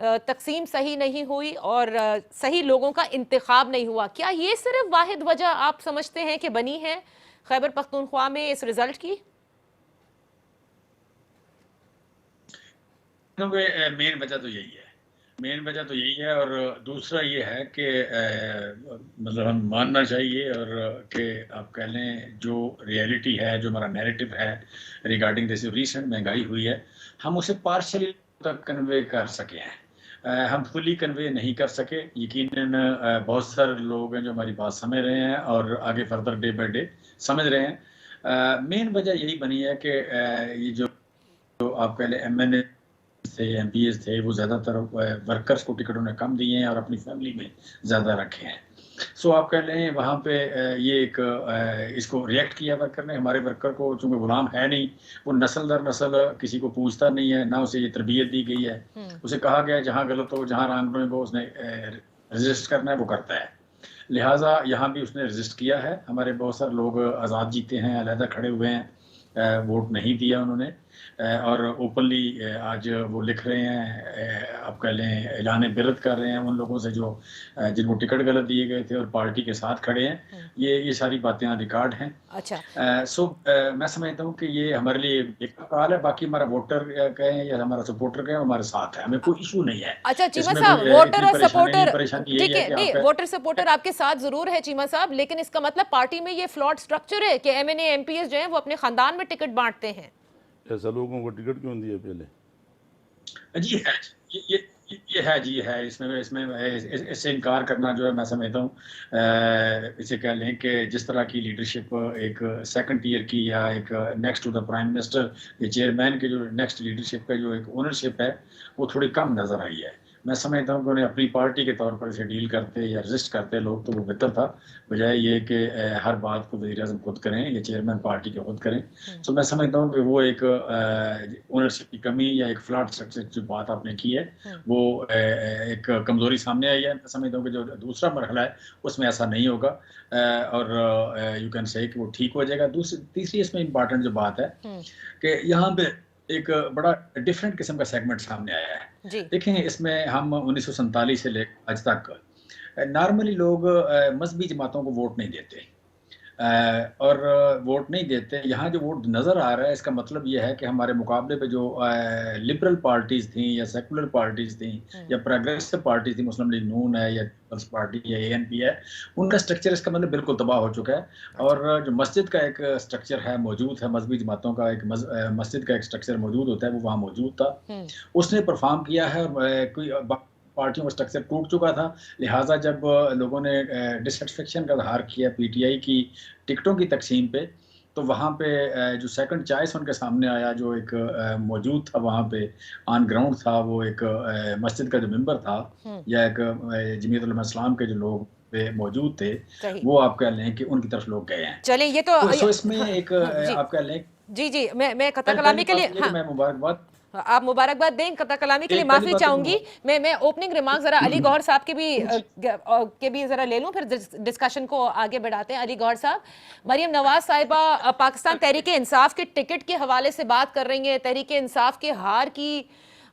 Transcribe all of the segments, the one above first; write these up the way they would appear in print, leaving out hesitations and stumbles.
تقسیم صحیح نہیں ہوئی اور صحیح لوگوں کا انتخاب نہیں ہوا. کیا یہ صرف واحد وجہ آپ سمجھتے ہیں کہ بنی ہے خیبر پختونخوا میں اس رزلٹ کی؟ مین وجہ تو یہی ہے. مین وجہ تو یہی ہے. اور دوسرا یہ ہے کہ مطلب ہم ماننا چاہیے اور کہ آپ کہہ لیں جو ریئلٹی ہے, جو ہمارا نیریٹو ہے ریگارڈنگ جیسے ریسنٹ مہنگائی ہوئی ہے, ہم اسے پارشلی تک کنوے کر سکے ہیں. ہم فلی کنوے نہیں کر سکے. یقیناً بہت سارے لوگ ہیں جو ہماری بات سمجھ رہے ہیں اور آگے فردر ڈے بائی ڈے سمجھ رہے ہیں. مین وجہ یہی بنی ہے کہ یہ جو آپ کہہ لیں ایم این اے تھے, ایم پی ایس تھے, وہ زیادہ تر ورکرز کو ٹکٹ انہیں کم دیے ہیں اور اپنی فیملی میں زیادہ رکھے ہیں. سو آپ کہہ لیں وہاں پہ یہ ایک اس کو ریئیکٹ کیا ورکر نے. ہمارے ورکر کو چونکہ غلام ہے نہیں, وہ نسل در نسل کسی کو پوچھتا نہیں ہے, نہ اسے یہ تربیت دی گئی ہے. اسے کہا گیا جہاں غلط ہو, جہاں رانگ ہو, اس نے رجسٹ کرنا ہے, وہ کرتا ہے. لہٰذا یہاں بھی اس نے رجسٹ کیا ہے. ہمارے بہت سارے لوگ آزاد جیتے ہیں, علیحدہ کھڑے ہوئے ہیں, ووٹ نہیں دیا انہوں نے, اور اوپنلی آج وہ لکھ رہے ہیں, آپ کہہ لیں اعلان برت کر رہے ہیں ان لوگوں سے جو جن کو ٹکٹ غلط دیے گئے تھے اور پارٹی کے ساتھ کھڑے ہیں. یہ ساری باتیں ریکارڈ ہیں. اچھا, سو میں سمجھتا ہوں کہ یہ ہمارے لیے ایک کال ہے. باقی ہمارا ووٹر کہیں یا ہمارا سپورٹر کہیں ہمارے ساتھ ہے, ہمیں کوئی ایشو نہیں ہے. اچھا چیمہ صاحب, ووٹر اور سپورٹر, ٹھیک ہے, نہیں ووٹر سپورٹر آپ کے ساتھ ضرور ہے چیمہ صاحب, لیکن اس کا مطلب پارٹی میں یہ فلاٹ سٹرکچر ہے کہ M N A M P S جو ہیں وہ اپنے خاندان میں ٹکٹ بانٹتے ہیں. ایسا لوگوں کو ٹکٹ کیوں دیے پہلے؟ جی ہے, یہ ہے, جی ہے. اس میں اس سے انکار کرنا جو ہے میں سمجھتا ہوں اسے کہہ لیں کہ جس طرح کی لیڈرشپ ایک سیکنڈ ٹیئر کی یا ایک next to the prime minister یا چیئرمین کے جو نیکسٹ لیڈرشپ کا جو ایک اونرشپ ہے وہ تھوڑی کم نظر آئی ہے. میں سمجھتا ہوں کہ انہیں اپنی پارٹی کے طور پر اسے ڈیل کرتے یا رجسٹ کرتے لوگ تو وہ بہتر تھا, بجائے یہ کہ ہر بات کو وزیر اعظم خود کریں یا چیئرمین پارٹی کے خود کریں. تو میں سمجھتا ہوں کہ وہ ایک اونرشپ کی کمی یا ایک فلاٹ اسٹرکچر جو بات آپ نے کی ہے وہ ایک کمزوری سامنے آئی ہے. میں سمجھتا ہوں کہ جو دوسرا مرحلہ ہے اس میں ایسا نہیں ہوگا اور یو کین سے کہ وہ ٹھیک ہو جائے گا. تیسری اس میں امپارٹنٹ جو بات ہے کہ یہاں پہ ایک بڑا ڈفرینٹ قسم کا سیگمنٹ سامنے آیا ہے. دیکھیں اس میں ہم 1947 سے لے آج تک نارملی لوگ مذہبی جماعتوں کو ووٹ نہیں دیتے اور ووٹ نہیں دیتے. یہاں جو ووٹ نظر آ رہا ہے اس کا مطلب یہ ہے کہ ہمارے مقابلے پہ جو لبرل پارٹیز تھیں یا سیکولر پارٹیز تھیں یا پروگریسو پارٹیز تھیں, مسلم لیگ نون ہے یا پیپلز پارٹی یا اے این پی ہے, ان کا سٹرکچر اس کا مطلب بالکل تباہ ہو چکا ہے. اور جو مسجد کا ایک سٹرکچر ہے موجود ہے, مذہبی جماعتوں کا ایک مسجد کا ایک سٹرکچر موجود ہوتا ہے, وہ وہاں موجود تھا, اس نے پرفارم کیا ہے. کوئی پارٹیوں کا سٹرکچر ٹوٹ چکا تھا, لہٰذا جب لوگوں نے ڈسسیٹسفیکشن کا اظہار کیا پی ٹی آئی کی ٹکٹوں کی تقسیم پہ, تو وہاں پہ جو سیکنڈ چوائس ان کے سامنے آیا جو ایک موجود تھا وہاں پہ آن گراؤنڈ تھا, وہ ایک مسجد کا جو ممبر تھا یا ایک جمعیت علماء اسلام کے جو لوگ موجود تھے, وہ آپ کہہ لیں کہ ان کی طرف لوگ گئے ہیں. چلیں یہ تو اس میں ایک آپ کہہ لیں جی میں قطع کلامی کے لیے میں مبارکباد, آپ مبارکباد دیں, قطع کلامی کے لیے معافی چاہوں گی. میں اوپننگ ریمارک ذرا علی گوہر صاحب کے بھی ذرا لے لوں, پھر ڈسکشن کو آگے بڑھاتے ہیں. علی گوہر صاحب, مریم نواز صاحبہ پاکستان تحریک انصاف کے ٹکٹ کے حوالے سے بات کر رہی ہیں. تحریک انصاف کے ہار کی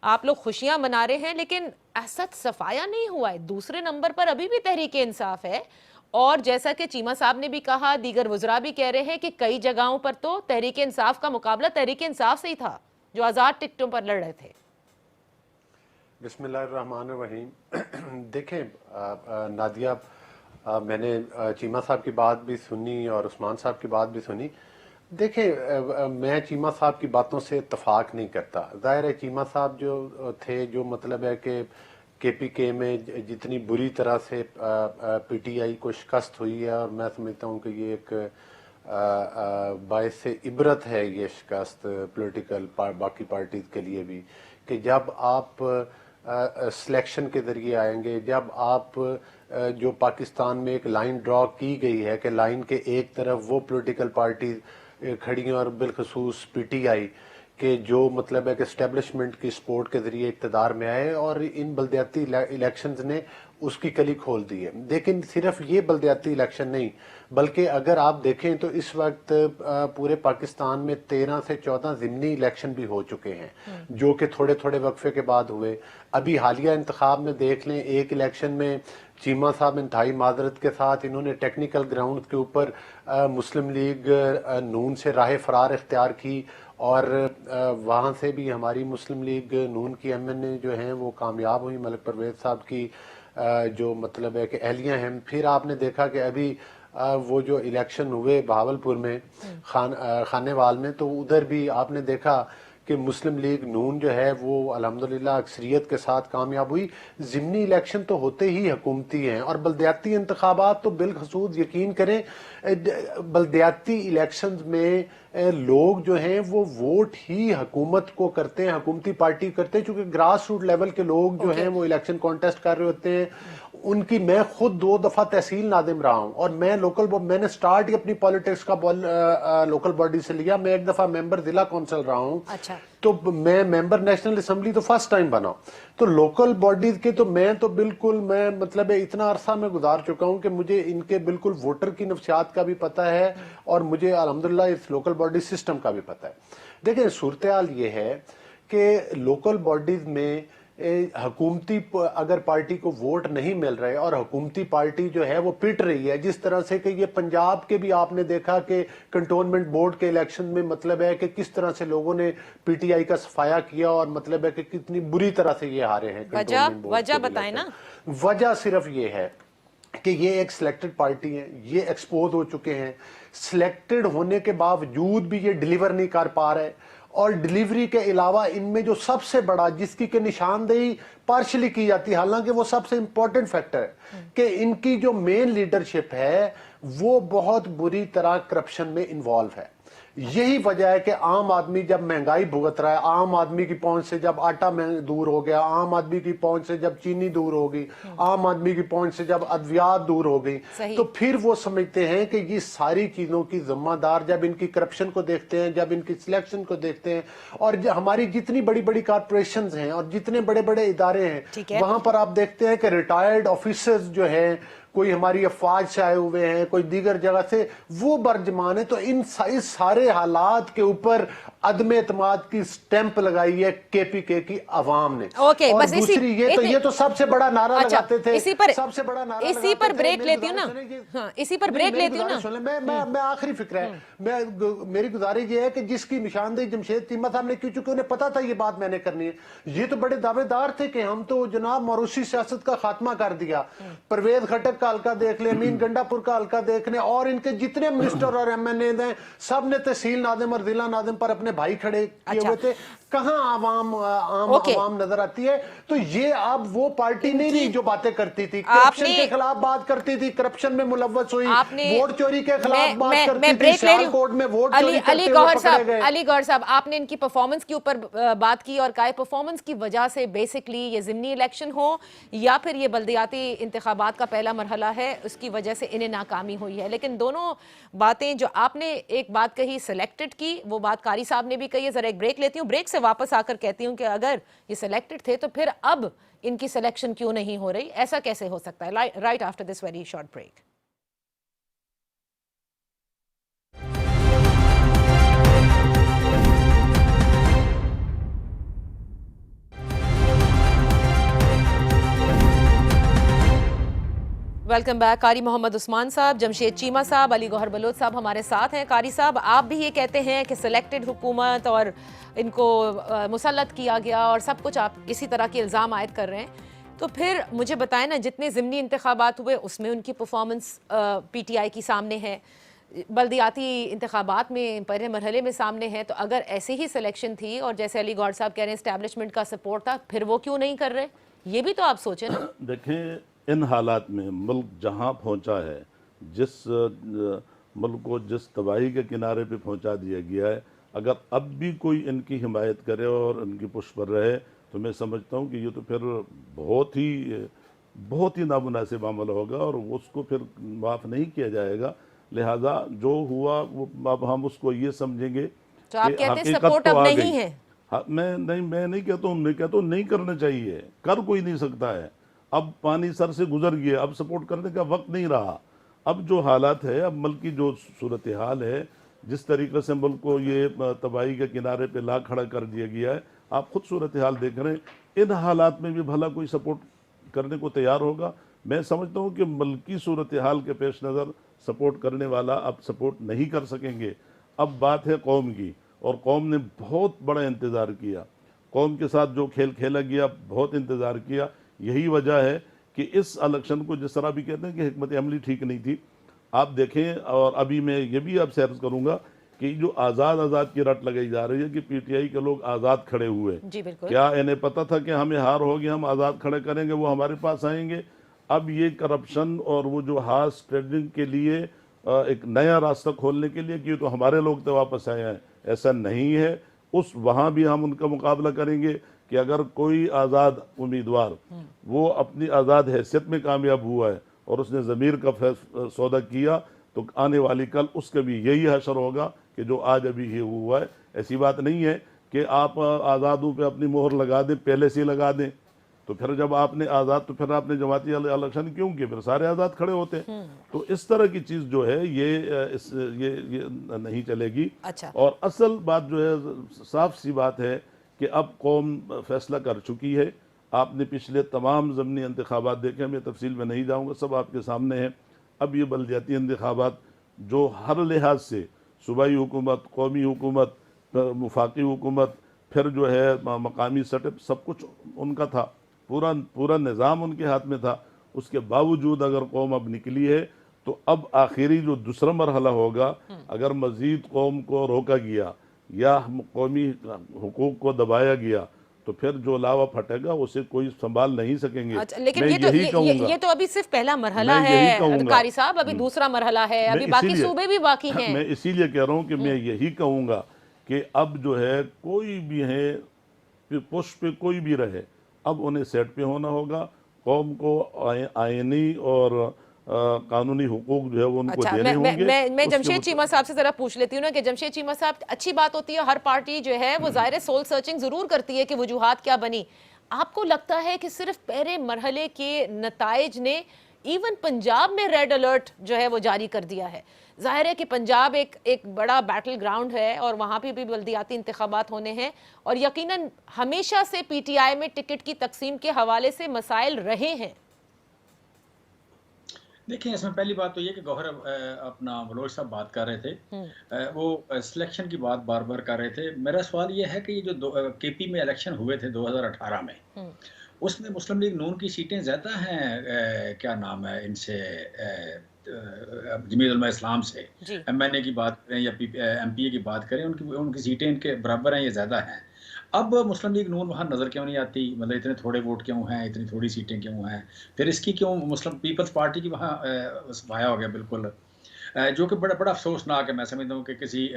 آپ لوگ خوشیاں منا رہے ہیں, لیکن اسد صفایا نہیں ہوا ہے. دوسرے نمبر پر ابھی بھی تحریک انصاف ہے, اور جیسا کہ چیمہ صاحب نے بھی کہا, دیگر وزراء بھی کہہ رہے ہیں کہ کئی جگہوں پر تو تحریک انصاف کا مقابلہ تحریک انصاف سے ہی تھا جو آزاد ٹکٹوں پر لڑ رہے تھے. بسم اللہ الرحمن الرحیم. دیکھیں نادیہ, میں نے چیمہ صاحب کی بات بھی سنی اور عثمان صاحب کی بات بھی سنی. دیکھیں میں چیمہ صاحب کی باتوں سے اتفاق نہیں کرتا. ظاہر ہے چیمہ صاحب جو تھے, جو مطلب ہے کہ کے پی کے میں جتنی بری طرح سے پی ٹی آئی کو شکست ہوئی ہے, اور میں سمجھتا ہوں کہ یہ ایک باعث عبرت ہے یہ شکست پولیٹیکل باقی پارٹیز کے لیے بھی, کہ جب آپ سلیکشن کے ذریعے آئیں گے, جب آپ جو پاکستان میں ایک لائن ڈرا کی گئی ہے کہ لائن کے ایک طرف وہ پولیٹیکل پارٹیز کھڑی ہیں اور بالخصوص پی ٹی آئی کہ جو مطلب ہے کہ اسٹیبلشمنٹ کی سپورٹ کے ذریعے اقتدار میں آئے, اور ان بلدیاتی الیکشنز نے اس کی کلی کھول دی ہے. لیکن صرف یہ بلدیاتی الیکشن نہیں، بلکہ اگر آپ دیکھیں تو اس وقت پورے پاکستان میں 13 سے 14 ضمنی الیکشن بھی ہو چکے ہیں، جو کہ تھوڑے تھوڑے وقفے کے بعد ہوئے. ابھی حالیہ انتخاب میں دیکھ لیں، ایک الیکشن میں چیمہ صاحب انتہائی معذرت کے ساتھ انہوں نے ٹیکنیکل گراؤنڈ کے اوپر مسلم لیگ نون سے راہ فرار اختیار کی، اور وہاں سے بھی ہماری مسلم لیگ نون کی ایم این اے جو ہیں وہ کامیاب ہوئی، ملک پرویز صاحب کی جو مطلب ہے کہ اہلیہ ہیں. پھر آپ نے دیکھا کہ ابھی وہ جو الیکشن ہوئے بہاولپور میں خانے وال میں، تو ادھر بھی آپ نے دیکھا کہ مسلم لیگ نون جو ہے وہ الحمدللہ اکثریت کے ساتھ کامیاب ہوئی. ضمنی الیکشن تو ہوتے ہی حکومتی ہیں، اور بلدیاتی انتخابات تو بالخصوص یقین کریں بلدیاتی الیکشنز میں لوگ جو ہیں وہ ووٹ ہی حکومت کو کرتے ہیں، حکومتی پارٹی کرتے ہیں، چونکہ گراس روٹ لیول کے لوگ جو ہیں وہ الیکشن کانٹیسٹ کر رہے ہوتے ہیں. ان کی میں خود 2 دفعہ تحصیل ناظم رہا ہوں، اور میں نے سٹارٹ ہی اپنی پالیٹکس کا لوکل باڈی سے لیا. میں ایک دفعہ ممبر ضلع کونسل رہا ہوں، تو میں ممبر نیشنل اسمبلی تو فرسٹ ٹائم بنا. تو لوکل باڈیز کے تو میں بالکل مطلب اتنا عرصہ میں گزار چکا ہوں کہ مجھے ان کے بالکل ووٹر کی نفسیات کا بھی پتہ ہے، اور مجھے الحمدللہ اس لوکل باڈی سسٹم کا بھی پتہ ہے. دیکھیں صورتحال یہ ہے کہ لوکل باڈیز میں حکومتی اگر پارٹی کو ووٹ نہیں مل رہے اور حکومتی پارٹی جو ہے وہ پٹ رہی ہے، جس طرح سے کہ یہ پنجاب کے بھی آپ نے دیکھا کہ کنٹونمنٹ بورڈ کے الیکشن میں مطلب ہے کہ کس طرح سے لوگوں نے پی ٹی آئی کا صفایا کیا، اور مطلب ہے کہ کتنی بری طرح سے یہ ہارے ہیں. وجہ بتائیں نا. وجہ صرف یہ ہے کہ یہ ایک سلیکٹڈ پارٹی ہے، یہ ایکسپوز ہو چکے ہیں. سلیکٹڈ ہونے کے باوجود بھی یہ ڈیلیور نہیں کر پا رہے، اور ڈیلیوری کے علاوہ ان میں جو سب سے بڑا جس کی کہ نشاندہی پارشلی کی جاتی ہے، حالانکہ وہ سب سے امپورٹنٹ فیکٹر ہے کہ ان کی جو مین لیڈرشپ ہے وہ بہت بری طرح کرپشن میں انوالو ہے. یہی وجہ ہے کہ عام آدمی جب مہنگائی بھگت رہا ہے، عام آدمی کی پہنچ سے جب آٹا دور ہو گیا، عام آدمی کی پہنچ سے جب چینی دور ہو گئی، عام آدمی کی پہنچ سے جب ادویات دور ہو گئی، تو پھر وہ سمجھتے ہیں کہ یہ ساری چیزوں کی ذمہ دار جب ان کی کرپشن کو دیکھتے ہیں، جب ان کی سلیکشن کو دیکھتے ہیں، اور ہماری جتنی بڑی بڑی کارپوریشنز ہیں اور جتنے بڑے بڑے ادارے ہیں وہاں پر آپ دیکھتے ہیں کہ ریٹائرڈ آفیسرز جو ہیں، کوئی ہماری افواج سے آئے ہوئے ہیں، کوئی دیگر جگہ سے، وہ برجمان ہے. تو ان سارے حالات کے اوپر عدم اعتماد کی سٹیمپ لگائی ہے کے پی کے کی عوام نے. اور دوسری یہ تو سب سے بڑا نعرہ لگاتے تھے، سب سے بڑا نعرہ اسی پر بریک لیتی ہوں نا، اسی پر بریک لیتی ہوں نا. میں آخری فکر ہے، میری گزارش یہ ہے کہ جس کی نشاندہی جمشید چیمہ صاحب نے کی، چونکہ انہیں پتا تھا یہ بات میں نے کرنی ہے. یہ تو بڑے دعوے دار تھے کہ ہم تو جناب موروثی سیاست کا خاتمہ کر دیا. پرویز خٹک کا حلقہ دیکھ لیں، امین گنڈا پور کا حلقہ دیکھ لیں، اور ان کے جتنے منسٹر اور ایم این اے ہیں سب نے تحصیل ناظم اور ضلع ناظم پر اپنے بھائی کھڑے کیے ہوئے تھے. کہاں عوام نظر آتی ہے؟ تو یہ اب وہ پارٹی نہیں رہی جو باتیں کرتی تھی، کرپشن کے خلاف بات کرتی تھی، کرپشن میں ملوث ہوئی، ووٹ چوری کے خلاف بات کرتی تھی، سیال کوٹ میں ووٹ چوری کرتے ہوئے پکڑے گئے. علی گوہر صاحب، آپ نے ان کی پرفارمنس کے اوپر بات کی اور کہا پرفارمنس کی وجہ سے بیسکلی یہ ضمنی الیکشن ہو یا پھر یہ بلدیاتی انتخابات کا پہلا مرحلہ ہے، اس کی وجہ سے انہیں ناکامی ہوئی ہے. لیکن دونوں باتیں جو آپ نے ایک بات کہی سلیکٹڈ کی، وہ بات قاری صاحب نے بھی کہی ہے. ذرا ایک بریک لیتی ہوں، بریک سے واپس آ کر کہتی ہوں کہ اگر یہ سلیکٹڈ تھے تو پھر اب ان کی سلیکشن کیوں نہیں ہو رہی؟ ایسا کیسے ہو سکتا ہے؟ Right after this very short break. Welcome back. قاری محمد عثمان صاحب، جمشید چیمہ صاحب، علی گوہر بلوچ صاحب ہمارے ساتھ ہیں. قاری صاحب، آپ بھی یہ کہتے ہیں کہ سلیکٹڈ حکومت اور ان کو مسلط کیا گیا اور سب کچھ، آپ اسی طرح کے الزام عائد کر رہے ہیں. تو پھر مجھے بتائیں نا، جتنے ضمنی انتخابات ہوئے اس میں ان کی پرفارمنس پی ٹی آئی کی سامنے ہے، بلدیاتی انتخابات میں پہلے مرحلے میں سامنے ہے. تو اگر ایسے ہی سلیکشن تھی اور جیسے علی گوہر صاحب کہہ رہے ہیں اسٹیبلشمنٹ کا سپورٹ تھا، پھر وہ کیوں نہیں کر رہے؟ یہ بھی تو آپ سوچیں نا. دیکھیں ان حالات میں ملک جہاں پہنچا ہے، جس ملک کو جس تباہی کے کنارے پہ پہنچا دیا گیا ہے، اگر اب بھی کوئی ان کی حمایت کرے اور ان کی پشت پر رہے تو میں سمجھتا ہوں کہ یہ تو پھر بہت ہی نامناسب عمل ہوگا اور اس کو پھر معاف نہیں کیا جائے گا. لہٰذا جو ہوا وہ اب ہم اس کو یہ سمجھیں گے تو آپ کہتے ہیں سپورٹ اب نہیں ہے. میں نہیں کہتا ہوں، نہیں کرنا چاہیے، کر کوئی نہیں سکتا ہے. اب پانی سر سے گزر گیا، اب سپورٹ کرنے کا وقت نہیں رہا. اب جو حالات ہے، اب ملک کی جو صورتحال ہے، جس طریقے سے ملک کو یہ تباہی کے کنارے پہ لا کھڑا کر دیا گیا ہے، آپ خود صورتحال دیکھ رہے ہیں. ان حالات میں بھی بھلا کوئی سپورٹ کرنے کو تیار ہوگا؟ میں سمجھتا ہوں کہ ملکی صورتحال کے پیش نظر سپورٹ کرنے والا اب سپورٹ نہیں کر سکیں گے. اب بات ہے قوم کی، اور قوم نے بہت بڑا انتظار کیا، قوم کے ساتھ جو کھیل کھیلا گیا بہت انتظار کیا. یہی وجہ ہے کہ اس الیکشن کو جس طرح بھی کہتے ہیں کہ حکمت عملی ٹھیک نہیں تھی. آپ دیکھیں، اور ابھی میں یہ بھی اب سیر کروں گا کہ جو آزاد کی رٹ لگائی جا رہی ہے کہ پی ٹی آئی کے لوگ آزاد کھڑے ہوئے، جی بالکل. کیا انہیں پتہ تھا کہ ہمیں ہار ہوگی، ہم آزاد کھڑے کریں گے، وہ ہمارے پاس آئیں گے؟ اب یہ کرپشن اور وہ جو ہارس ٹریڈنگ کے لیے ایک نیا راستہ کھولنے کے لیے کہ تو ہمارے لوگ تو واپس آئے ہیں، ایسا نہیں ہے. وہاں بھی ہم ان کا مقابلہ کریں گے کہ اگر کوئی آزاد امیدوار وہ اپنی آزاد حیثیت میں کامیاب ہوا ہے اور اس نے ضمیر کا سودا کیا، تو آنے والی کل اس کا بھی یہی حشر ہوگا کہ جو آج ابھی یہ ہوا ہے. ایسی بات نہیں ہے کہ آپ آزادوں پہ اپنی مہر لگا دیں، پہلے سے ہی لگا دیں. تو پھر جب آپ نے آزاد، تو پھر آپ نے جماعتی الیکشن کیوں کیے؟ پھر سارے آزاد کھڑے ہوتے ہیں. تو اس طرح کی چیز جو ہے یہ نہیں چلے گی. اچھا. اور اصل بات جو ہے، صاف سی بات ہے کہ اب قوم فیصلہ کر چکی ہے. آپ نے پچھلے تمام ضمنی انتخابات دیکھے، میں تفصیل میں نہیں جاؤں گا، سب آپ کے سامنے ہیں. اب یہ بلدیاتی انتخابات جو ہر لحاظ سے صوبائی حکومت، قومی حکومت، وفاقی حکومت، پھر جو ہے مقامی سطح، سب کچھ ان کا تھا، پورا نظام ان کے ہاتھ میں تھا. اس کے باوجود اگر قوم اب نکلی ہے، تو اب آخری جو دوسرا مرحلہ ہوگا، اگر مزید قوم کو روکا گیا یا قومی حقوق کو دبایا گیا، تو پھر جو لاوا پھٹے گا اسے کوئی سنبھال نہیں سکیں گے. اچھا، لیکن میں یہی کہوں گا، یہ تو ابھی صرف پہلا مرحلہ میں یہی ہے کہوں گا، قاری صاحب، ابھی دوسرا مرحلہ ہے، ابھی میں باقی اسی لیے- صوبے بھی باقی ہیں. میں اسی لیے کہہ رہا ہوں کہ میں یہی کہوں گا کہ اب جو ہے کوئی بھی ہے، پوسٹ پہ کوئی بھی رہے، اب انہیں سیٹ پہ ہونا ہوگا. قوم کو آئینی اور قانونی حقوق جو ہے وہ ان کو اچھا، دینے ہوں گے. میں جمشید چیمہ صاحب سے ذرا پوچھ لیتی ہوں نا کہ جمشید چیمہ صاحب، اچھی بات ہوتی ہے ہر پارٹی جو ہے وہ ظاہر سول سرچنگ ضرور کرتی ہے کہ وجوہات کیا بنی. آپ کو لگتا ہے کہ صرف پہلے مرحلے کے نتائج نے ایون پنجاب میں ریڈ الرٹ جو ہے وہ جاری کر دیا ہے؟ ظاہر ہے کہ پنجاب ایک بڑا بیٹل گراؤنڈ ہے اور وہاں پہ بھی بلدیاتی انتخابات ہونے ہیں، اور یقیناً ہمیشہ سے پی ٹی آئی میں ٹکٹ کی تقسیم کے حوالے سے مسائل رہے ہیں. دیکھیں، اس میں پہلی بات تو یہ کہ گوہر اپنا بلوچ صاحب بات کر رہے تھے، وہ سلیکشن کی بات بار بار کر رہے تھے. میرا سوال یہ ہے کہ یہ جو کے پی میں الیکشن ہوئے تھے 2018 میں، اس میں مسلم لیگ نون کی سیٹیں زیادہ ہیں، کیا نام ہے ان سے، جمیعت علماء اسلام سے. ایم این اے کی بات کریں یا ایم پی اے کی بات کریں، ان کی سیٹیں ان کے برابر ہیں، یہ زیادہ ہیں. اب مسلم لیگ نون وہاں نظر کیوں نہیں آتی؟ مطلب اتنے تھوڑے ووٹ کیوں ہیں، اتنی تھوڑی سیٹیں کیوں ہیں؟ پھر اس کی کیوں مسلم پیپلز پارٹی کی وہاں صفایا ہو گیا بالکل، جو کہ بڑا افسوسناک ہے. میں سمجھتا ہوں کہ کسی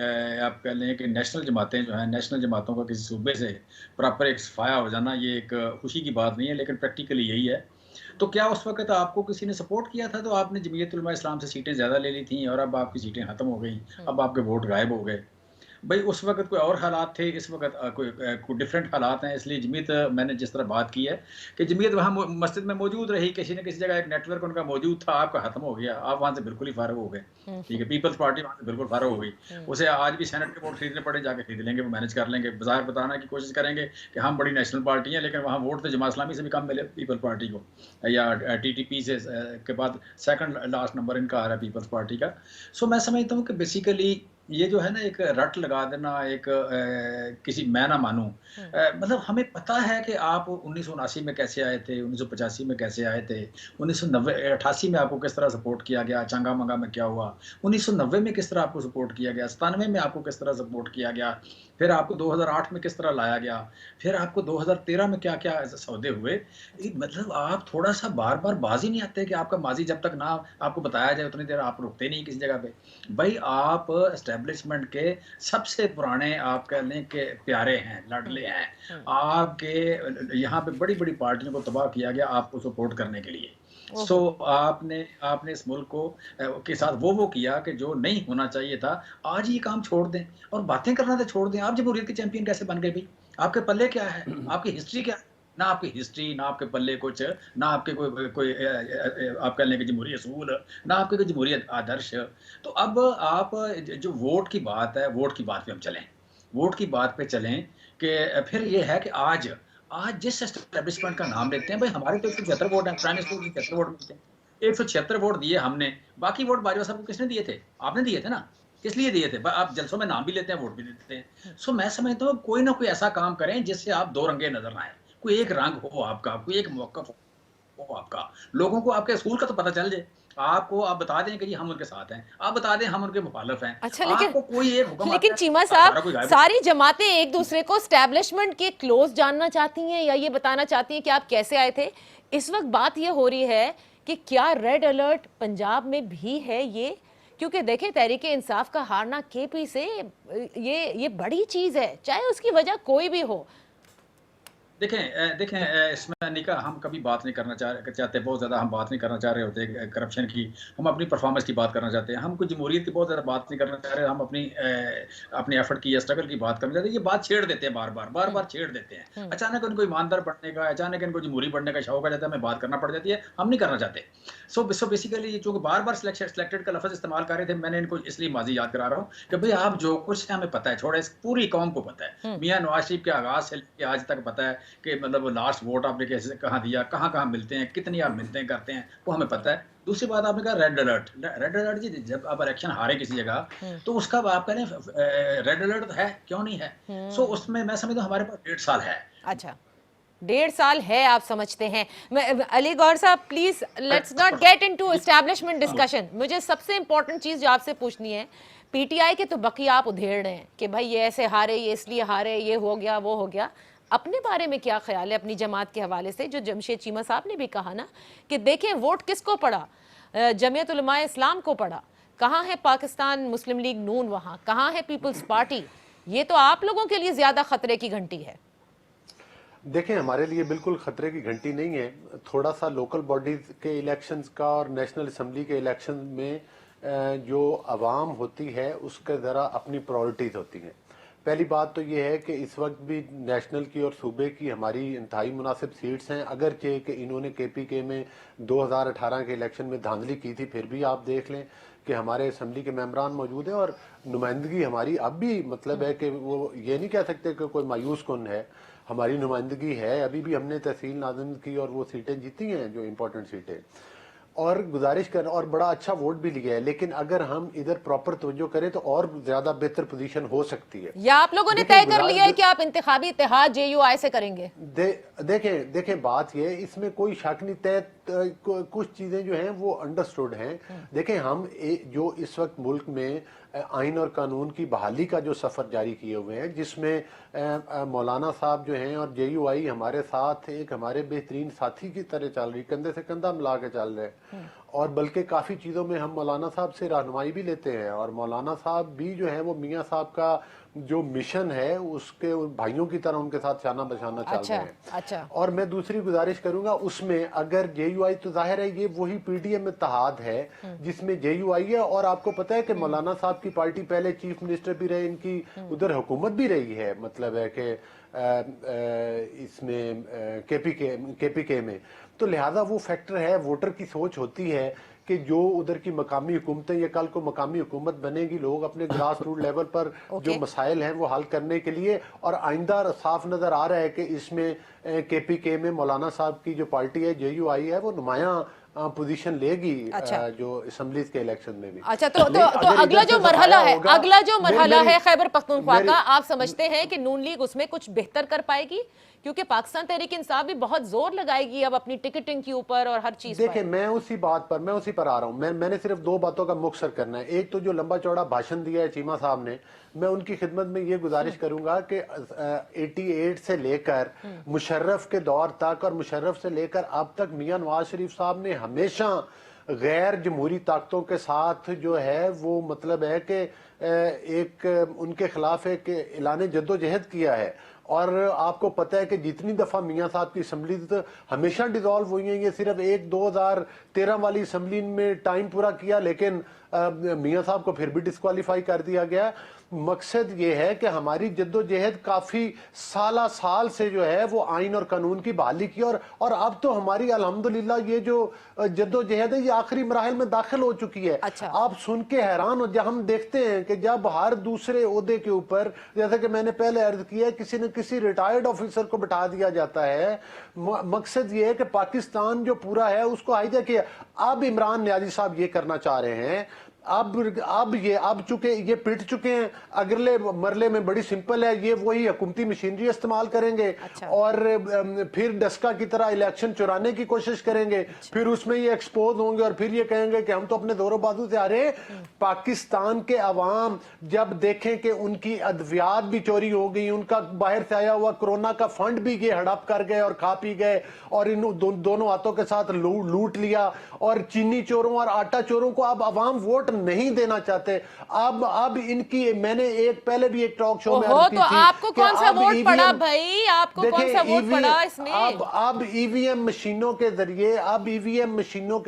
آپ کہہ لیں کہ نیشنل جماعتیں جو ہیں، نیشنل جماعتوں کا کسی صوبے سے پراپر ایک صفایا ہو جانا، یہ ایک خوشی کی بات نہیں ہے، لیکن پریکٹیکلی یہی ہے. تو کیا اس وقت آپ کو کسی نے سپورٹ کیا تھا تو آپ نے جمعیت علماء اسلام سے سیٹیں زیادہ لے لی تھیں، اور اب آپ کی سیٹیں ختم ہو گئیں، اب آپ کے ووٹ غائب ہو گئے؟ بھائی اس وقت کوئی اور حالات تھے، اس وقت کوئی ڈیفرنٹ حالات ہیں. اس لیے جمعیت، میں نے جس طرح بات کی ہے کہ جمعیت وہاں مسجد میں موجود رہی، کسی نہ کسی جگہ ایک نیٹ ورک ان کا موجود تھا، آپ کا ختم ہو گیا، آپ وہاں سے بالکل ہی فارغ ہو گئے. ٹھیک ہے، پیپلز پارٹی وہاں سے بالکل فارغ ہو گئی. اسے آج بھی سینٹ کے ووٹ خریدنے پڑے، جا کے خرید لیں گے، وہ مینج کر لیں گے. بظاہر بتانا کی کوشش کریں گے کہ ہم بڑی نیشنل پارٹی ہیں، لیکن وہاں ووٹ تو جماعت اسلامی سے بھی کم ملے پیپل پارٹی کو، یا ٹی ٹی پی سے کے بعد سیکنڈ لاسٹ نمبر ان کا آ رہا ہے پیپلز پارٹی کا. سو میں سمجھتا ہوں کہ بیسیکلی یہ جو ہے نا ایک رٹ لگا دینا، ایک کسی میں نہ مانوں. مطلب ہمیں پتہ ہے کہ آپ 1979 میں کیسے آئے تھے، 1985 میں کیسے آئے تھے، 1988 میں آپ کو کس طرح سپورٹ کیا گیا، چنگا منگا میں کیا ہوا، 1990 میں کس طرح آپ کو سپورٹ کیا گیا، 97 میں آپ کو کس طرح سپورٹ کیا گیا، پھر آپ کو 2008 میں کس طرح لایا گیا، پھر آپ کو 2013 میں کیا کیا سودے ہوئے. مطلب آپ تھوڑا سا بار بار بازی نہیں آتے کہ آپ کا ماضی جب تک نہ آپ کو بتایا جائے اتنی دیر آپ رکتے نہیں کسی جگہ پہ. بھائی آپ اسٹیبلشمنٹ کے سب سے پرانے، آپ کہہ لیں کہ پیارے ہیں، لاڈلے ہیں. آپ کے یہاں پہ بڑی بڑی پارٹیوں کو تباہ کیا گیا آپ کو سپورٹ کرنے کے لیے. سو آپ نے اس ملک کو کے ساتھ وہ کیا کہ جو نہیں ہونا چاہیے تھا. آج یہ کام چھوڑ دیں اور باتیں کرنا تو چھوڑ دیں. آپ جمہوریت کے چیمپئن کیسے بن گئے بھائی؟ آپ کے پلے کیا ہے، آپ کی ہسٹری کیا ہے؟ نہ آپ کی ہسٹری، نہ آپ کے پلے کچھ، نہ آپ کے کوئی آپ کہہ لیں کہ جمہوری اصول، نہ آپ کے کوئی جمہوری آدرش. تو اب آپ جو ووٹ کی بات ہے، ووٹ کی بات پہ ہم چلیں، ووٹ کی بات پہ چلیں کہ پھر یہ ہے کہ آج جس اسٹیبلشمنٹ کا نام لیتے ہیں، بھائی ہمارے تو 176 ووٹ ہیں، پرائم منسٹر کو 76 ووٹ ملتے ہیں، 176 ووٹ دیے ہم نے، باقی ووٹ باجوہ صاحب کو کس نے دیے تھے؟ آپ نے دیے تھے نا. کس لیے دیے تھے؟ آپ جلسوں میں نام بھی لیتے ہیں، ووٹ بھی دیتے ہیں. سو میں سمجھتا ہوں کوئی نہ کوئی ایسا کام کریں جس سے آپ دو رنگے نظر نہ آئے، کوئی ایک رنگ ہو آپ کا، کوئی ایک موقف ہو آپ کا، لوگوں کو آپ کے اسکول کا تو پتہ چل جائے. آپ کو آپ بتا دیں کہ ہم ان کے ساتھ ہیں، آپ بتا دیں ہم ان کے مخالف ہیں. اچھا آپ کو کوئی ایک حکم آتا لیکن ہے، چیمہ سارا صاحب کوئی غائب. ساری جماعتیں ایک دوسرے کو اسٹیبلشمنٹ کے کلوز جاننا چاہتی ہیں یا یہ بتانا چاہتی ہیں کہ آپ کیسے آئے تھے؟ اس وقت بات یہ ہو رہی ہے کہ کیا ریڈ الرٹ پنجاب میں بھی ہے یہ؟ کیونکہ دیکھیں تحریک انصاف کا ہارنا کے پی سے یہ بڑی چیز ہے، چاہے اس کی وجہ کوئی بھی ہو. دیکھیں اس میں نکاح ہم کبھی بات نہیں کرنا چاہتے، بہت زیادہ ہم بات نہیں کرنا چاہ رہے ہوتے کرپشن کی، ہم اپنی پرفارمنس کی بات کرنا چاہتے ہیں، ہم کوئی جمہوریت کی بہت زیادہ بات نہیں کرنا چاہ رہے، ہم اپنی ایفرٹ کی یا اسٹرگل کی بات کرنا چاہتے ہیں. یہ بات چھیڑ دیتے ہیں، بار بار چھیڑ دیتے ہیں. اچانک ان کو ایماندار بننے کا، اچانک ان کو جمہوری بننے کا شوق آ جاتا ہے، ہمیں بات کرنا پڑ جاتی ہے، ہم نہیں کرنا چاہتے. سو بیسیکلی چونکہ بار بار سلیکٹڈ کا لفظ استعمال کر رہے تھے، میں نے ان کو اس لیے ماضی یاد کرا رہا ہوں کہ بھئی آپ جو کچھ ہمیں پتہ ہے، چھوڑے پوری قوم کو پتہ ہے، میاں نواز شریف کے آغاز سے لے کے آج تک پتہ ہے کہ مطلب لاسٹ ووٹ آپ نے کیسے کہاں دیا، کہاں ملتے ہیں، کتنی آپ ملتے ہیں کرتے ہیں، وہ ہمیں پتہ ہے. دوسری بات آپ نے کہا ریڈ الرٹ جی، جب آپ الیکشن ہارے کسی جگہ تو اس کا آپ کہہ رہے ریڈ الرٹ ہے، کیوں نہیں ہے؟ سو اس میں سمجھتا ہوں ہمارے پاس 1.5 سال ہے. اچھا 1.5 سال ہے آپ سمجھتے ہیں. علی گور صاحب please let's not get into establishment discussion. مجھے سب سے امپورٹنٹ چیز جو آپ سے پوچھنی ہے، پی ٹی آئی کے تو بقیہ آپ ادھیڑ رہے ہیں کہ بھائی یہ ایسے ہارے، یہ اس لیے ہارے، یہ ہو گیا وہ ہو گیا. اپنے بارے میں کیا خیال ہے اپنی جماعت کے حوالے سے؟ جو جمشید چیمہ صاحب نے بھی کہا نا کہ دیکھیں ووٹ کس کو پڑا، جمعیت علماء اسلام کو پڑا، کہاں ہے پاکستان مسلم لیگ نون، وہاں کہاں ہے پیپلز پارٹی. یہ تو آپ لوگوں کے لیے زیادہ خطرے کی گھنٹی ہے. دیکھیں ہمارے لیے بالکل خطرے کی گھنٹی نہیں ہے. تھوڑا سا لوکل باڈیز کے الیکشنز کا اور نیشنل اسمبلی کے الیکشن میں جو عوام ہوتی ہے اس کے ذرا اپنی پرائورٹیز ہوتی ہیں. پہلی بات تو یہ ہے کہ اس وقت بھی نیشنل کی اور صوبے کی ہماری انتہائی مناسب سیٹس ہیں، اگرچہ کہ انہوں نے کے پی کے میں 2018 کے الیکشن میں دھاندلی کی تھی، پھر بھی آپ دیکھ لیں کہ ہمارے اسمبلی کے ممبران موجود ہیں اور نمائندگی ہماری اب بھی مطلب ہے کہ وہ یہ نہیں کہہ سکتے کہ کوئی مایوس کن ہے. ہماری نمائندگی ہے، ابھی بھی ہم نے تحصیل ناظم کی اور وہ سیٹیں جیتی ہیں جو امپورٹنٹ سیٹیں، اور گزارش کرنا اور بڑا اچھا ووٹ بھی لیا ہے. لیکن اگر ہم ادھر پراپر توجہ کریں تو اور زیادہ بہتر پوزیشن ہو سکتی ہے. یا آپ لوگوں نے طے کر لیا ہے کہ آپ انتخابی اتحاد جے یو آئی سے کریں گے؟ دیکھیں بات یہ اس میں کوئی شک نہیں. کچھ چیزیں جو ہیں وہ انڈرسٹوڈ ہیں. دیکھیں ہم جو اس وقت ملک میں آئین اور قانون کی بحالی کا جو سفر جاری کیے ہوئے ہیں، جس میں مولانا صاحب جو ہیں اور جے یو آئی ہمارے ساتھ ایک ہمارے بہترین ساتھی کی طرح چل رہی، کندھے سے کندھا ملا کے چل رہے، اور بلکہ کافی چیزوں میں ہم مولانا صاحب سے رہنمائی بھی لیتے ہیں، اور مولانا صاحب بھی جو ہے وہ میاں صاحب کا جو مشن ہے اس کے بھائیوں کی طرح ان کے ساتھ شانہ بشانہ چل رہے ہیں. اچھا اور میں دوسری گزارش کروں گا اس میں اگر جے یو آئی تو ظاہر ہے یہ وہی پی ڈی ایم اتحاد ہے جس میں جے یو آئی ہے، اور آپ کو پتہ ہے کہ مولانا صاحب کی پارٹی پہلے چیف منسٹر بھی رہے، ان کی ادھر حکومت بھی رہی ہے، مطلب ہے کہ اس میں کے پی کے میں. تو لہذا وہ فیکٹر ہے، ووٹر کی سوچ ہوتی ہے کہ جو ادھر کی مقامی حکومتیں یا کل کو مقامی حکومت بنے گی، لوگ اپنے گراس روٹ لیول پر جو مسائل ہیں وہ حل کرنے کے لیے، اور آئندہ صاف نظر آ رہا ہے کہ اس میں کے پی کے میں مولانا صاحب کی جو پارٹی ہے جے یو آئی ہے وہ نمایاں پوزیشن لے گی جو اسمبلیز کے الیکشن میں بھی. اچھا تو اگلا جو مرحلہ ہے خیبر پختونخوا کا، آپ سمجھتے ہیں کہ نون لیگ اس میں کچھ بہتر کر پائے گی؟ کیونکہ پاکستان تحریک انصاف بھی بہت زور لگائے گی اب اپنی ٹکٹنگ کے اوپر اور ہر چیز پر. دیکھیں میں اسی پر آ رہا ہوں. میں نے صرف 2 باتوں کا مختصر کرنا ہے. ایک تو جو لمبا چوڑا بھاشن دیا ہے چیمہ صاحب نے، میں ان کی خدمت میں یہ گزارش کروں گا کہ 88 سے لے کر مشرف کے دور تک اور مشرف سے لے کر اب تک میاں نواز شریف صاحب نے ہمیشہ غیر جمہوری طاقتوں کے ساتھ جو ہے وہ مطلب ہے کہ ایک ان کے خلاف ایک اعلان جدوجہد کیا ہے. اور آپ کو پتہ ہے کہ جتنی دفعہ میاں صاحب کی اسمبلیز ہمیشہ ڈیزالو ہوئی ہیں، یہ صرف 2013 والی اسمبلی میں ٹائم پورا کیا، لیکن میاں صاحب کو پھر بھی ڈسکوالیفائی کر دیا گیا. مقصد یہ ہے کہ ہماری جدوجہد کافی سال سے جو ہے وہ آئین اور قانون کی بحالی کی, اور اب تو ہماری الحمدللہ یہ جو جدوجہد ہے یہ آخری مراحل میں داخل ہو چکی ہے. آپ سن کے حیران ہو, جب ہم دیکھتے ہیں کہ جب ہر دوسرے عہدے کے اوپر, جیسا کہ میں نے پہلے عرض کیا, کسی نہ کسی ریٹائرڈ آفیسر کو بٹھا دیا جاتا ہے. مقصد یہ ہے کہ پاکستان جو پورا ہے اس کو ہائی جیک کیا. اب عمران نیازی صاحب یہ کرنا چاہ رہے ہیں, اب چکے یہ پٹ چکے ہیں, اگلے مرلے میں بڑی سمپل ہے, یہ وہی حکومتی مشینری استعمال کریں گے اور پھر ڈسکا کی طرح الیکشن چرانے کی کوشش کریں گے, پھر اس میں یہ ایکسپوز ہوں گے اور پھر یہ کہیں گے کہ ہم تو اپنے زور و بازو سے آ رہے ہیں. پاکستان کے عوام جب دیکھیں کہ ان کی ادویات بھی چوری ہو گئی, ان کا باہر سے آیا ہوا کرونا کا فنڈ بھی یہ ہڑپ کر گئے اور کھا پی گئے, اور ان دونوں ہاتھوں کے ساتھ لوٹ لیا, اور چینی چوروں اور آٹا چوروں کو اب عوام ووٹ نہیں دینا چاہتے. اب ان کی, میں نے پہلے بھی ایک ٹاک شو میں عرض کی تو تھی, آپ کو کون سا ووٹ پڑا بھائی, آپ کو کون سا ووٹ پڑا اس میں؟ اب ای وی ایم مشینوں کے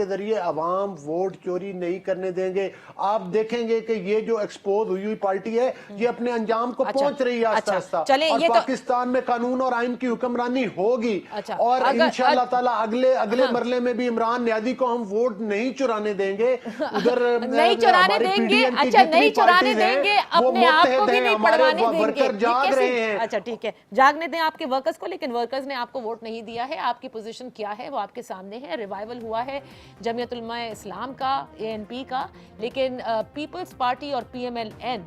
ذریعے عوام ووٹ چوری نہیں کرنے دیں گے. آپ دیکھیں گے کہ یہ جو ایکسپوز ہوئی پارٹی ہے یہ اپنے انجام کو پہنچ رہی ہے آہستہ آہستہ, اور پاکستان میں قانون اور آئین کی حکمرانی ہوگی, اور انشاءاللہ تعالی اگلے مرلے میں بھی عمران نیازی کو ہم ووٹ نہیں چرانے دیں گے. ادھر نہیں چرانے دیں گے, اچھا نہیں چرانے دیں گے, اپنے آپ کو بھی نہیں پڑھوانے دیں گے. جاگ رہے ہیں, اچھا ٹھیک ہے, جاگنے دیں آپ کے ورکرز کو, لیکن ورکرز نے آپ کو ووٹ نہیں دیا ہے. آپ کی پوزیشن کیا ہے وہ آپ کے سامنے ہے. ریوائیول ہوا ہے جمعیت علماء اسلام کا, ANP کا, لیکن پیپلز پارٹی اور PMLN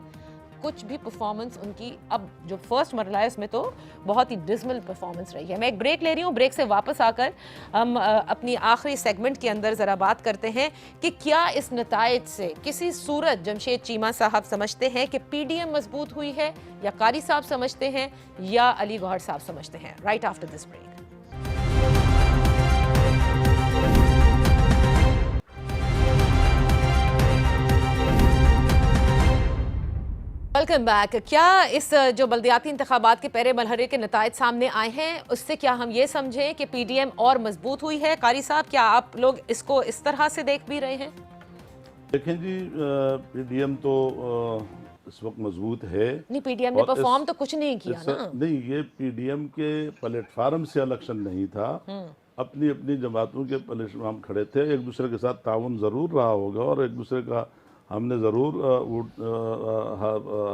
کچھ بھی پرفارمنس ان کی, اب جو فرسٹ مرحلہ ہے اس میں تو بہت ہی ڈزمل پرفارمنس رہی ہے. میں ایک بریک لے رہی ہوں, بریک سے واپس آ کر ہم اپنی آخری سیگمنٹ کے اندر ذرا بات کرتے ہیں کہ کیا اس نتائج سے کسی صورت جمشید چیمہ صاحب سمجھتے ہیں کہ PDM مضبوط ہوئی ہے, یا قاری صاحب سمجھتے ہیں, یا علی گوہر صاحب سمجھتے ہیں. Right after this break. Welcome back. کیا اس جو بلدیاتی انتخابات کے پہلے مرحلے کے نتائج سامنے آئے ہیں اس سے کیا ہم یہ سمجھیں کہ PDM اور مضبوط ہوئی ہے؟ قاری صاحب, کیا آپ لوگ اس کو اس طرح سے دیکھ بھی رہے ہیں؟ دیکھیں جی, PDM تو اس وقت مضبوط ہے. نہیں, PDM نے پرفارم تو کچھ نہیں کیا نا. نہیں, یہ PDM کے پلیٹ فارم سے الیکشن نہیں تھا, اپنی جماعتوں کے پلیٹ فارم کھڑے تھے. ایک دوسرے کے ساتھ تعاون ضرور رہا ہوگا اور ایک دوسرے کا ہم نے ضرور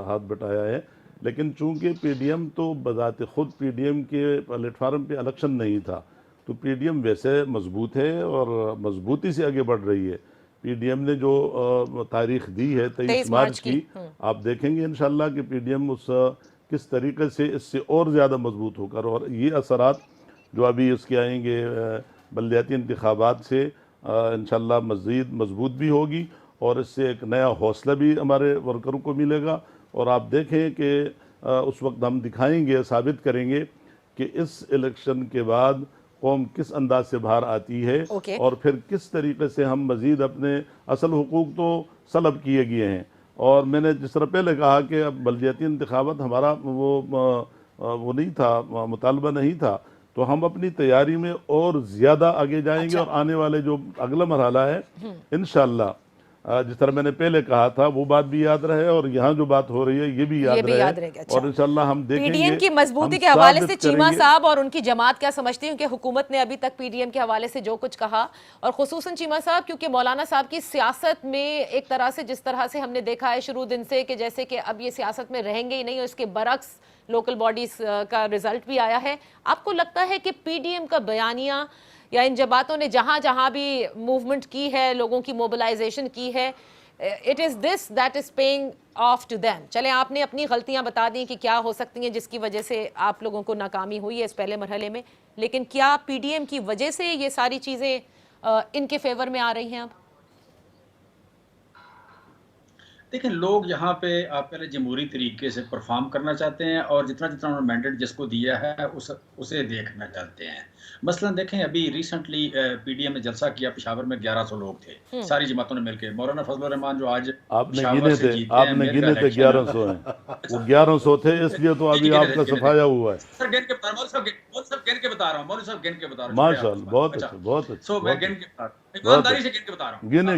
ہاتھ بٹایا ہے, لیکن چونکہ PDM تو بذات خود PDM کے پلیٹ فارم پہ الیکشن نہیں تھا, تو PDM ویسے مضبوط ہے اور مضبوطی سے آگے بڑھ رہی ہے. PDM نے جو تاریخ دی ہے 23 مارچ کی, آپ دیکھیں گے انشاءاللہ کہ PDM کس طریقے سے اس سے اور زیادہ مضبوط ہو کر, اور یہ اثرات جو ابھی اس کے آئیں گے بلدیاتی انتخابات سے انشاءاللہ مزید مضبوط بھی ہوگی, اور اس سے ایک نیا حوصلہ بھی ہمارے ورکروں کو ملے گا. اور آپ دیکھیں کہ اس وقت ہم دکھائیں گے, ثابت کریں گے کہ اس الیکشن کے بعد قوم کس انداز سے باہر آتی ہے, اور پھر کس طریقے سے ہم مزید اپنے اصل حقوق تو سلب کیے گئے ہیں. اور میں نے جس طرح پہلے کہا کہ اب بلدیاتی انتخابات ہمارا وہ نہیں تھا, مطالبہ نہیں تھا, تو ہم اپنی تیاری میں اور زیادہ آگے جائیں گے, اور آنے والے جو اگلا مرحلہ ہے انشاءاللہ جس طرح میں نے پہلے کہا تھا وہ بات بھی یاد رہے, اور یہاں جو بات ہو رہی ہے یہ بھی یاد رہے, اور انشاءاللہ ہم دیکھیں گے. PDM کی مضبوطی کے حوالے سے چیمہ صاحب اور ان کی جماعت کیا سمجھتی ہیں کہ حکومت نے ابھی تک PDM کے حوالے سے جو کچھ کہا, اور خصوصاً چیمہ صاحب کیونکہ مولانا صاحب کی سیاست میں ایک طرح سے جس طرح سے ہم نے دیکھا ہے شروع دن سے کہ جیسے کہ اب یہ سیاست میں رہیں گے ہی نہیں, اور اس کے برعکس لوکل باڈیز کا رزلٹ بھی آیا ہے, آپ کو لگتا ہے کہ PDM کا بیانیہ یا ان جماعتوں نے جہاں جہاں بھی موومنٹ کی ہے, لوگوں کی موبلائزیشن کی ہے, it is this that is paying off to them. چلیں آپ نے اپنی غلطیاں بتا دیں کہ کیا ہو سکتی ہیں جس کی وجہ سے آپ لوگوں کو ناکامی ہوئی ہے اس پہلے مرحلے میں, لیکن کیا PDM کی وجہ سے یہ ساری چیزیں ان کے فیور میں آ رہی ہیں؟ اب دیکھیں, لوگ یہاں پہ آپ پہلے جمہوری طریقے سے پرفارم کرنا چاہتے ہیں, اور جتنا انہوں نے مینڈیٹ جس کو دیا ہے اسے دیکھنا چاہتے ہیں. مثلا دیکھیں, ابھی ریسنٹلی PDM نے جلسہ کیا پشاور میں, 1100 لوگ تھے ساری جماعتوں نے مل کے. مولانا فضل الرحمان جو آج آپ نے گنے تھے 1100 ہیں, وہ 1100 تھے, اس لیے تو ابھی آپ کا صفایا ہوا ہے. سر گن کے بتا رہا ہوں, مولوی صاحب گن کے بتا رہا ہوں, مولوی صاحب گن کے بتا رہا ہوں. ماشاءاللہ, بہت اچھا, بہت اچھا. سو میں گن کے ایمانداری سے گن کے بتا رہا ہوں. گنے.